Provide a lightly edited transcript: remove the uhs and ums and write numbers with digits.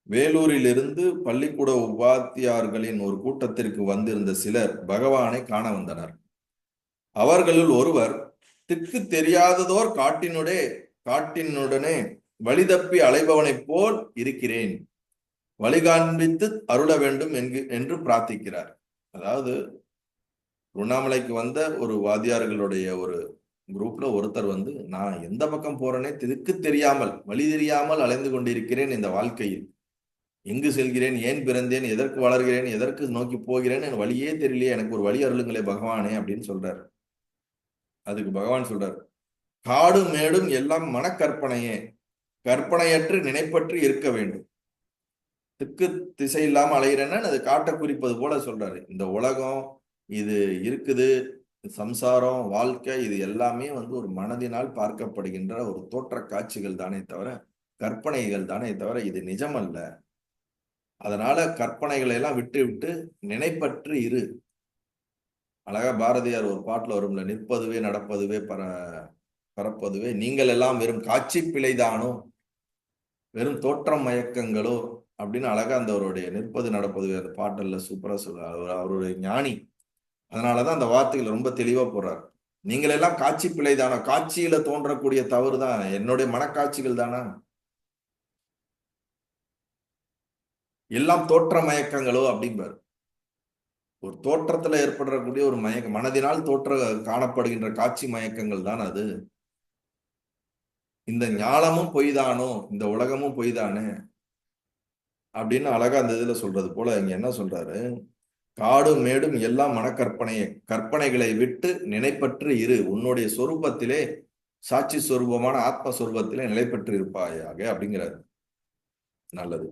வேலூரிலிருந்து பள்ளிக்கூட உபாத்தியார்களின் ஒரு கூட்டத்திற்கு வந்திருந்த சிலர் பகவானை காண வந்தனர். அவர்களுள் ஒருவர், திக்கு தெரியாததோர் காட்டினுடனே வழிதப்பி அலைபவனைப் போல் இருக்கிறேன், வழி காண்பித்து அருள வேண்டும் என்று பிரார்த்திக்கிறார். அதாவது திருவண்ணாமலைக்கு வந்த ஒரு வாத்தியார்களுடைய ஒரு குரூப்ல ஒருத்தர் வந்து, நான் எந்த பக்கம் போறேனே திக்கு தெரியாமல் வழி தெரியாமல் அலைந்து கொண்டிருக்கிறேன் இந்த வாழ்க்கையில். எங்கு செல்கிறேன், ஏன் பிறந்தேன், எதற்கு வளர்கிறேன், எதற்கு நோக்கி போகிறேன், எனக்கு வழியே தெரியலையே, எனக்கு ஒரு வழி அருளுங்களே பகவானே அப்படின்னு சொல்றாரு. அதுக்கு பகவான் சொல்றாரு, காடும் மேடும் எல்லாம் மனக்கற்பனையே, கற்பனையற்று நினைப்பற்று இருக்க வேண்டும். திக்கு திசை இல்லாம அலைகிறேன்னா அது காட்ட குறிப்பது போல சொல்றாரு. இந்த உலகம் இது இருக்குது, சம்சாரம், வாழ்க்கை, இது எல்லாமே வந்து ஒரு மனதினால் பார்க்கப்படுகின்ற ஒரு தோற்ற காட்சிகள் தானே தவிர, கற்பனைகள் தானே தவிர இது நிஜம் அல்ல. அதனால கற்பனைகளை எல்லாம் விட்டு விட்டு நினைப்பற்று இரு. அழகா பாரதியார் ஒரு பாட்டுல வரும்ல, நிற்பதுவே நடப்பதுவே பரப்பதுவே நீங்கள் எல்லாம் வெறும் காட்சி பிழைதானோ, வெறும் தோற்றம் மயக்கங்களோ அப்படின்னு அழகா அந்த அவருடைய நிற்பது நடப்பதுவே அந்த பாட்டல்ல சூப்பரா சொல்றாரு. அவருடைய ஞானி. அதனாலதான் அந்த வார்த்தைகள் ரொம்ப தெளிவா போடுறார். நீங்கள் எல்லாம் காட்சி பிழைதானா, காட்சியில தோன்றக்கூடிய தவறு தான், என்னுடைய மனக்காட்சிகள் தானா, எல்லாம் தோற்ற மயக்கங்களோ அப்படிம்பாரு. ஒரு தோற்றத்துல ஏற்படக்கூடிய ஒரு மனதினால் காணப்படுகின்ற காட்சி மயக்கங்கள் தான் அது. இந்த ஞானமும் பொய்தானோ, இந்த உலகமும் பொய்தானே அப்படின்னு அழகா அந்த இதுல சொல்றது போல இங்க என்ன சொல்றாரு, காடும் மேடும் எல்லாம் மனக்கற்பனையே, கற்பனைகளை விட்டு நினைப்பற்று இரு, உன்னுடைய சொரூபத்திலே, சாட்சி சொரூபமான ஆத்ம சொரூபத்திலே நிலை பெற்று இருப்பாயாக அப்படிங்கிறாரு. நல்லது.